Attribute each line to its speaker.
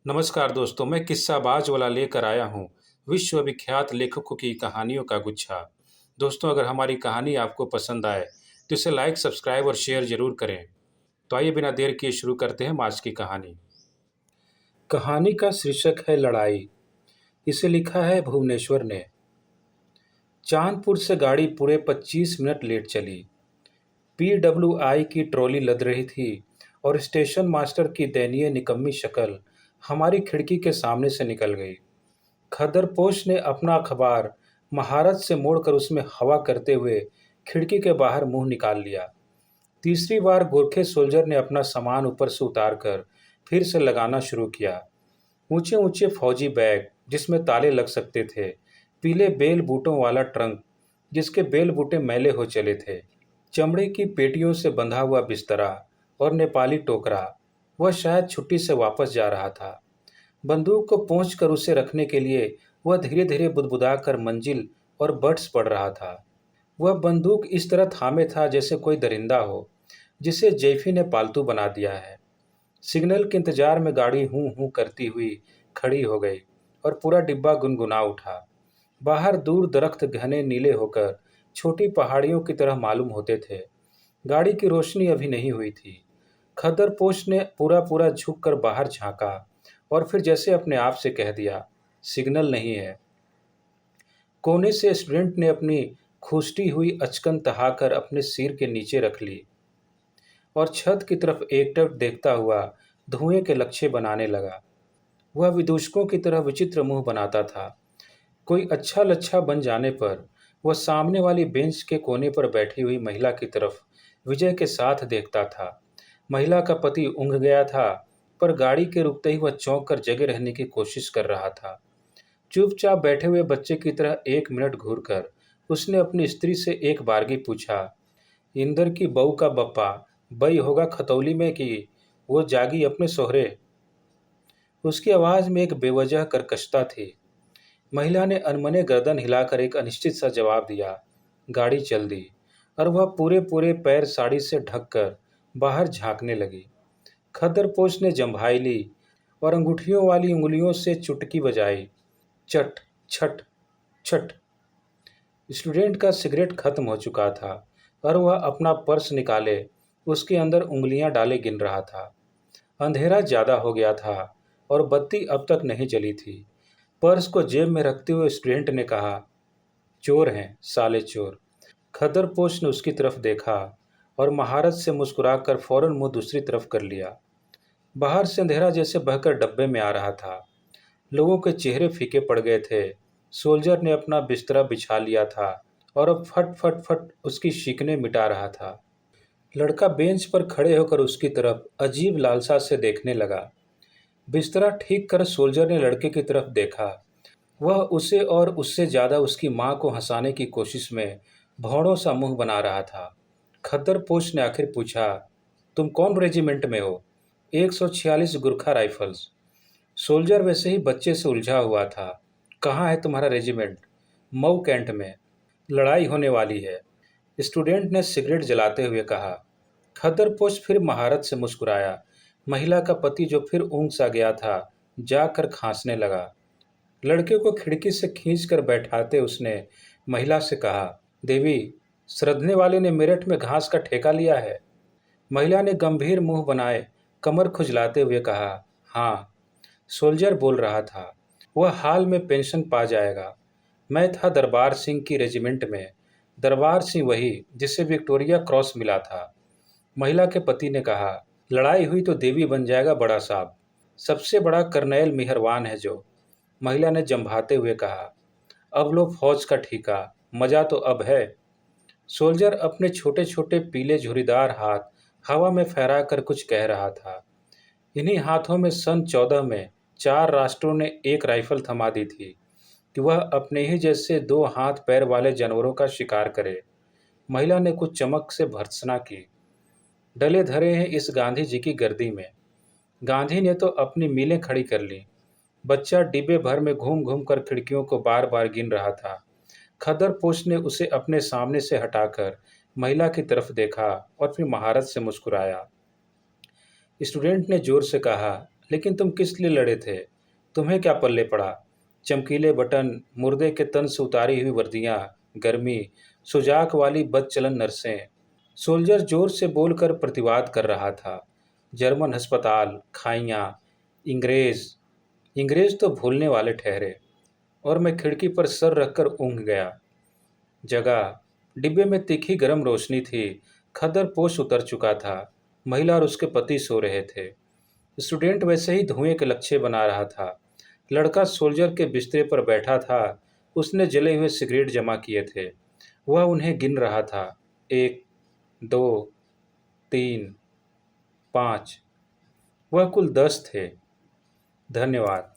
Speaker 1: नमस्कार दोस्तों, मैं किस्साबाज वाला लेकर आया हूँ विश्वविख्यात लेखकों की कहानियों का गुच्छा। दोस्तों, अगर हमारी कहानी आपको पसंद आए तो इसे लाइक, सब्सक्राइब और शेयर जरूर करें। तो आइए बिना देर किए शुरू करते हैं आज की कहानी। कहानी का शीर्षक है लड़ाई। इसे लिखा है भुवनेश्वर ने। चांदपुर से गाड़ी पूरे 25 मिनट लेट चली। PWI की ट्रॉली लद रही थी और स्टेशन मास्टर की दयनीय निकम्मी शक्ल हमारी खिड़की के सामने से निकल गई। खद्दरपोश ने अपना अखबार महारत से मोड़कर उसमें हवा करते हुए खिड़की के बाहर मुंह निकाल लिया। तीसरी बार गोरखे सोल्जर ने अपना सामान ऊपर से उतारकर फिर से लगाना शुरू किया। ऊंचे ऊंचे फौजी बैग जिसमें ताले लग सकते थे, पीले बेल बूटों वाला ट्रंक जिसके बेल बूटे मैले हो चले थे, चमड़े की पेटियों से बंधा हुआ बिस्तरा और नेपाली टोकरा। वह शायद छुट्टी से वापस जा रहा था। बंदूक को पोंछ कर उसे रखने के लिए वह धीरे धीरे बुदबुदाकर मंजिल और बट्स पढ़ रहा था। वह बंदूक इस तरह थामे था जैसे कोई दरिंदा हो जिसे जैफी ने पालतू बना दिया है। सिग्नल के इंतजार में गाड़ी हूं हूं करती हुई खड़ी हो गई और पूरा डिब्बा गुनगुना उठा। बाहर दूर दरख्त घने नीले होकर छोटी पहाड़ियों की तरह मालूम होते थे। गाड़ी की रोशनी अभी नहीं हुई थी। खद्दरपोश ने पूरा पूरा झुककर बाहर झांका और फिर जैसे अपने आप से कह दिया, सिग्नल नहीं है। कोने से स्टूडेंट ने अपनी खुश्ती हुई अचकन तहाकर अपने सिर के नीचे रख ली और छत की तरफ एकटक देखता हुआ धुएं के लच्छे बनाने लगा। वह विदूषकों की तरह विचित्र मुंह बनाता था। कोई अच्छा लच्छा बन जाने पर वह सामने वाली बेंच के कोने पर बैठी हुई महिला की तरफ विजय के साथ देखता था। महिला का पति ऊँघ गया था, पर गाड़ी के रुकते ही वह चौंक कर जगे रहने की कोशिश कर रहा था। चुपचाप बैठे हुए बच्चे की तरह 1 मिनट घूरकर उसने अपनी स्त्री से एक बारगी पूछा, इंदर की बहू का बप्पा बई होगा खतौली में कि वो जागी अपने सोहरे? उसकी आवाज़ में एक बेवजह कर्कशता थी। महिला ने अनमने गर्दन हिलाकर एक अनिश्चित सा जवाब दिया। गाड़ी चल दी और वह पूरे पूरे पैर साड़ी से ढककर बाहर झांकने लगी। खद्दरपोश ने जम्भाई ली और अंगूठियों वाली उंगलियों से चुटकी बजाई। चट छट छट। स्टूडेंट का सिगरेट खत्म हो चुका था और वह अपना पर्स निकाले उसके अंदर उंगलियां डाले गिन रहा था। अंधेरा ज़्यादा हो गया था और बत्ती अब तक नहीं जली थी। पर्स को जेब में रखते हुए स्टूडेंट ने कहा, चोर हैं साले चोर। खद्दरपोश ने उसकी तरफ देखा और महारत से मुस्कुराकर फौरन मुंह दूसरी तरफ कर लिया। बाहर से अंधेरा जैसे बहकर डब्बे में आ रहा था। लोगों के चेहरे फीके पड़ गए थे। सोल्जर ने अपना बिस्तरा बिछा लिया था और अब फट फट फट उसकी शिकने मिटा रहा था। लड़का बेंच पर खड़े होकर उसकी तरफ अजीब लालसा से देखने लगा। बिस्तरा ठीक कर सोल्जर ने लड़के की तरफ देखा। वह उसे और उससे ज़्यादा उसकी माँ को हंसाने की कोशिश में भौड़ों सा मुंह बना रहा था। खद्दरपोश ने आखिर पूछा, तुम कौन रेजिमेंट में हो? 146 गुरखा राइफल्स। सोल्जर वैसे ही बच्चे से उलझा हुआ था। कहाँ है तुम्हारा रेजिमेंट? मऊ कैंट में। लड़ाई होने वाली है, स्टूडेंट ने सिगरेट जलाते हुए कहा। खद्दरपोश फिर महारत से मुस्कुराया। महिला का पति जो फिर ऊँघ सा गया था जाकर खांसने लगा। लड़के को खिड़की से खींचकर बैठाते उसने महिला से कहा, देवी, श्रद्धने वाले ने मेरठ में घास का ठेका लिया है। महिला ने गंभीर मुंह बनाए कमर खुजलाते हुए कहा, हाँ। सोल्जर बोल रहा था, वह हाल में पेंशन पा जाएगा। मैं था दरबार सिंह की रेजिमेंट में। दरबार सिंह वही जिसे विक्टोरिया क्रॉस मिला था। महिला के पति ने कहा, लड़ाई हुई तो देवी बन जाएगा बड़ा साहब। सबसे बड़ा कर्नैल मेहरवान है जो। महिला ने जंभाते हुए कहा, अब लो फौज का ठीका, मजा तो अब है। सोल्जर अपने छोटे छोटे पीले झुर्रीदार हाथ हवा में फहराकर कुछ कह रहा था। इन्हीं हाथों में सन 14 में 4 राष्ट्रों ने एक राइफल थमा दी थी कि वह अपने ही जैसे 2 हाथ पैर वाले जानवरों का शिकार करे। महिला ने कुछ चमक से भर्त्सना की। डले धरे हैं इस गांधी जी की गर्दी में। गांधी ने तो अपनी मीलें खड़ी कर ली। बच्चा डिब्बे भर में घूम घूम कर खिड़कियों को बार बार गिन रहा था। खद्दरपोश ने उसे अपने सामने से हटाकर महिला की तरफ देखा और फिर महारत से मुस्कुराया। स्टूडेंट ने जोर से कहा, लेकिन तुम किस लिए लड़े थे? तुम्हें क्या पल्ले पड़ा? चमकीले बटन, मुर्दे के तन से उतारी हुई वर्दियां, गर्मी, सुजाक वाली बदचलन नर्सें। सोल्जर जोर से बोलकर प्रतिवाद कर रहा था। जर्मन अस्पताल, खाइयाँ, इंग्रेज। इंग्रेज तो भूलने वाले ठहरे। और मैं खिड़की पर सर रखकर ऊँघ गया। जगह। डिब्बे में तीखी गर्म रोशनी थी। खद्दर पोश उतर चुका था। महिला और उसके पति सो रहे थे। स्टूडेंट वैसे ही धुएं के लच्छे बना रहा था। लड़का सोल्जर के बिस्तर पर बैठा था। उसने जले हुए सिगरेट जमा किए थे। वह उन्हें गिन रहा था। 1, 2, 3, 5। वह कुल 10 थे। धन्यवाद।